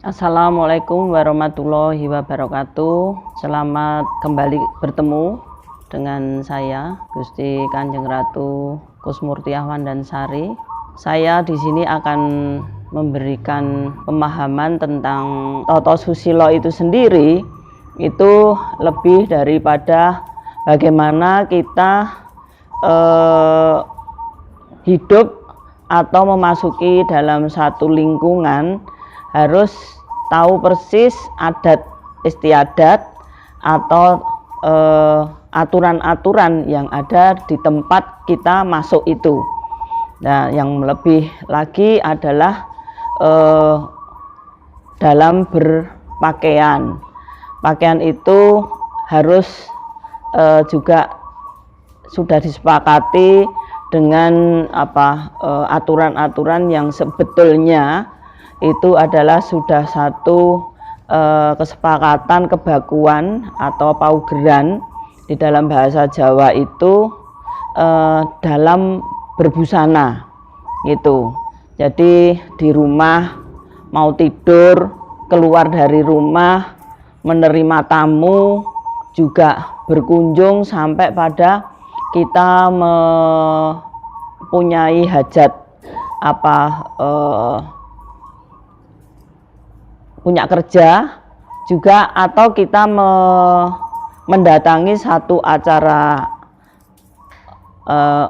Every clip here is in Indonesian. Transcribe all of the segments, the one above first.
Assalamualaikum warahmatullahi wabarakatuh. Selamat kembali bertemu dengan saya Gusti Kanjeng Ratu Kusmurtiah Wandansari. Saya di sini akan memberikan pemahaman tentang Toto Susilo itu sendiri. Itu lebih daripada bagaimana kita hidup atau memasuki dalam satu lingkungan, harus tahu persis adat istiadat atau aturan-aturan yang ada di tempat kita masuk itu. Nah, yang lebih lagi adalah dalam berpakaian. Pakaian itu harus juga sudah disepakati dengan aturan-aturan yang sebetulnya itu adalah sudah satu kesepakatan kebakuan atau paugeran di dalam bahasa Jawa itu dalam berbusana gitu. Jadi di rumah mau tidur, keluar dari rumah, menerima tamu, juga berkunjung sampai pada kita mempunyai hajat punya kerja juga, atau kita mendatangi satu acara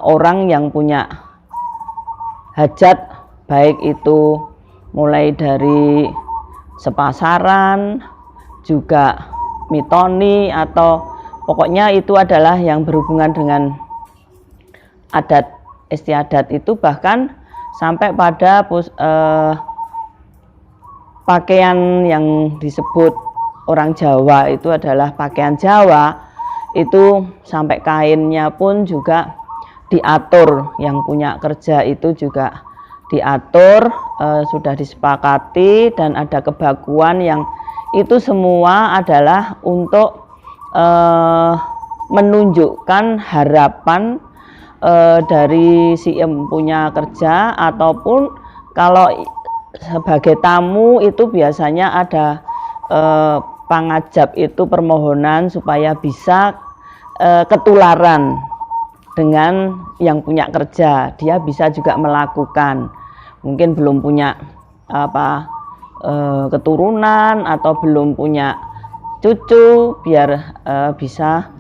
orang yang punya hajat, baik itu mulai dari sepasaran, juga mitoni, atau pokoknya itu adalah yang berhubungan dengan adat istiadat itu, bahkan sampai pada pakaian yang disebut orang Jawa itu adalah pakaian Jawa, itu sampai kainnya pun juga diatur, yang punya kerja itu juga diatur, sudah disepakati, dan ada kebakuan yang itu semua adalah untuk menunjukkan harapan dari si punya kerja, ataupun kalau sebagai tamu itu biasanya ada pangajab, itu permohonan supaya bisa ketularan dengan yang punya kerja. Dia bisa juga melakukan, mungkin belum punya keturunan atau belum punya cucu, biar bisa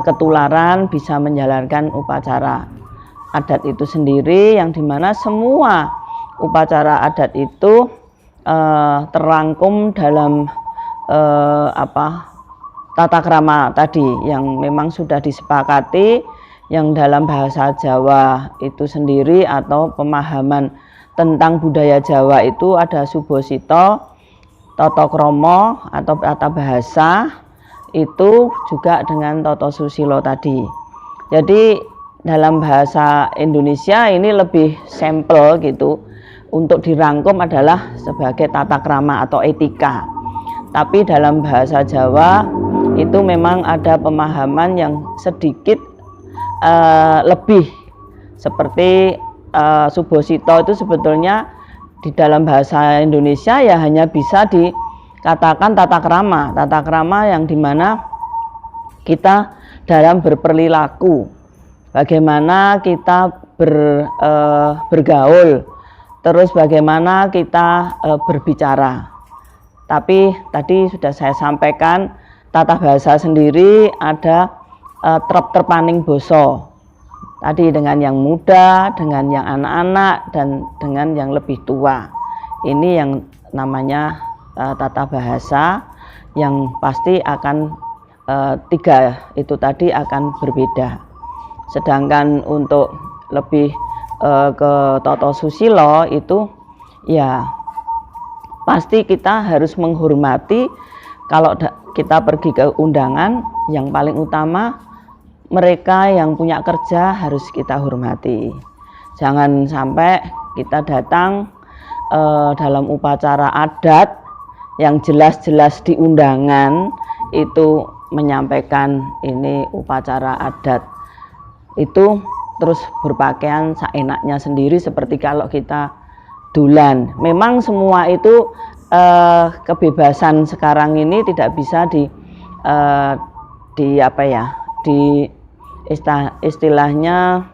ketularan, bisa menjalankan upacara adat itu sendiri, yang dimana semua upacara adat itu terangkum dalam tata krama tadi yang memang sudah disepakati, yang dalam bahasa Jawa itu sendiri atau pemahaman tentang budaya Jawa itu ada Subosito, Toto Kromo atau tata bahasa, itu juga dengan Toto Susilo tadi. Jadi dalam bahasa Indonesia ini lebih sampel gitu, untuk dirangkum adalah sebagai tata krama atau etika. Tapi dalam bahasa Jawa itu memang ada pemahaman yang sedikit lebih, seperti Subosito itu sebetulnya di dalam bahasa Indonesia ya hanya bisa dikatakan tata krama yang dimana kita dalam berperilaku, bagaimana kita bergaul, terus bagaimana kita berbicara. Tapi tadi sudah saya sampaikan, tata bahasa sendiri ada terpaning boso tadi, dengan yang muda, dengan yang anak-anak, dan dengan yang lebih tua. Ini yang namanya tata bahasa, yang pasti akan tiga itu tadi akan berbeda. Sedangkan untuk lebih ke Toto Susilo itu ya pasti kita harus menghormati. Kalau kita pergi ke undangan, yang paling utama mereka yang punya kerja harus kita hormati. Jangan sampai kita datang dalam upacara adat yang jelas-jelas di undangan itu menyampaikan ini upacara adat, itu terus berpakaian seenaknya sendiri seperti kalau kita dulan. Memang semua itu kebebasan sekarang ini tidak bisa di apa ya, di istilahnya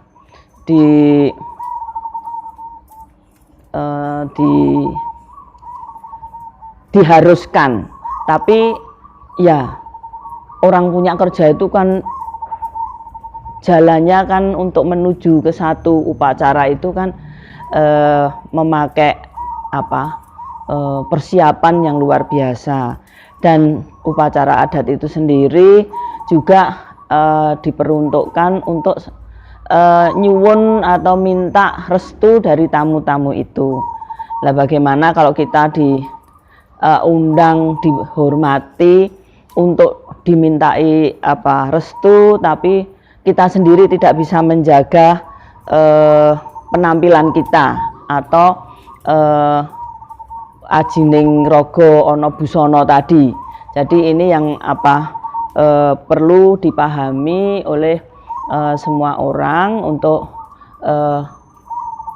diharuskan, tapi ya orang punya kerja itu kan jalannya kan untuk menuju ke satu upacara itu kan memakai persiapan yang luar biasa, dan upacara adat itu sendiri juga diperuntukkan untuk nyuwun atau minta restu dari tamu-tamu itu. Lah bagaimana kalau kita diundang, dihormati untuk dimintai restu, tapi kita sendiri tidak bisa menjaga penampilan kita, atau ajining rogo ono busono tadi. Jadi ini yang perlu dipahami oleh semua orang untuk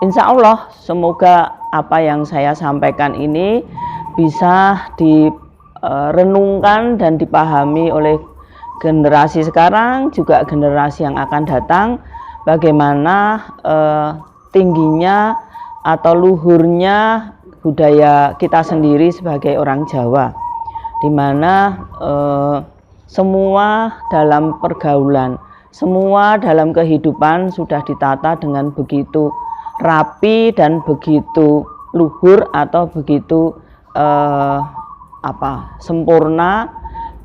insya Allah semoga apa yang saya sampaikan ini bisa direnungkan dan dipahami oleh generasi sekarang, juga generasi yang akan datang, bagaimana tingginya atau luhurnya budaya kita sendiri sebagai orang Jawa, di mana semua dalam pergaulan, semua dalam kehidupan sudah ditata dengan begitu rapi dan begitu luhur atau begitu sempurna,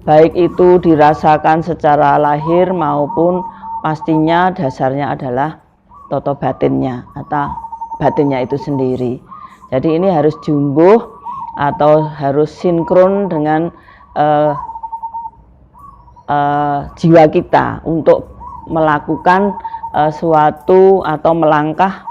baik itu dirasakan secara lahir maupun pastinya dasarnya adalah toto batinnya atau batinnya itu sendiri. Jadi ini harus jumbuh atau harus sinkron dengan jiwa kita untuk melakukan suatu atau melangkah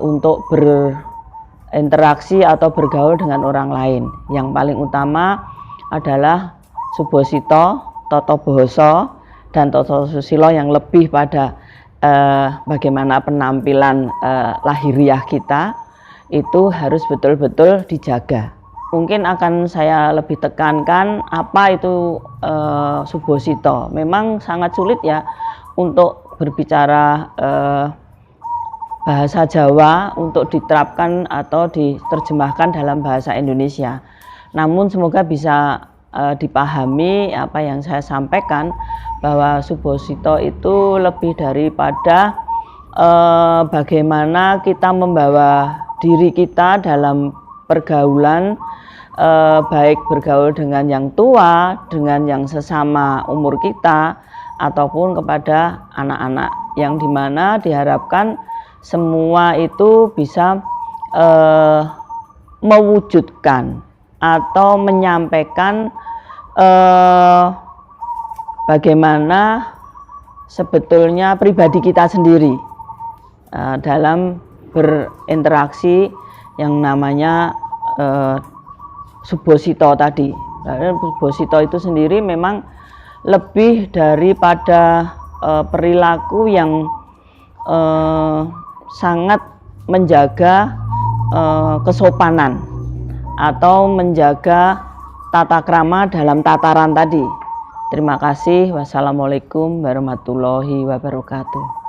untuk berinteraksi atau bergaul dengan orang lain. Yang paling utama adalah Subosito, Toto Boso, dan Toto Susilo yang lebih pada bagaimana penampilan lahiriah kita itu harus betul-betul dijaga. Mungkin akan saya lebih tekankan apa itu Subosito. Memang sangat sulit ya untuk berbicara bahasa Jawa untuk diterapkan atau diterjemahkan dalam bahasa Indonesia. Namun semoga bisa dipahami apa yang saya sampaikan, bahwa Subosito itu lebih daripada bagaimana kita membawa diri kita dalam pergaulan, baik bergaul dengan yang tua, dengan yang sesama umur kita, ataupun kepada anak-anak, yang dimana diharapkan semua itu bisa mewujudkan atau menyampaikan bagaimana sebetulnya pribadi kita sendiri dalam berinteraksi yang namanya Subosito tadi. Subosito itu sendiri memang lebih daripada perilaku yang sangat menjaga kesopanan atau menjaga tata krama dalam tataran tadi. Terima kasih. Wassalamualaikum warahmatullahi wabarakatuh.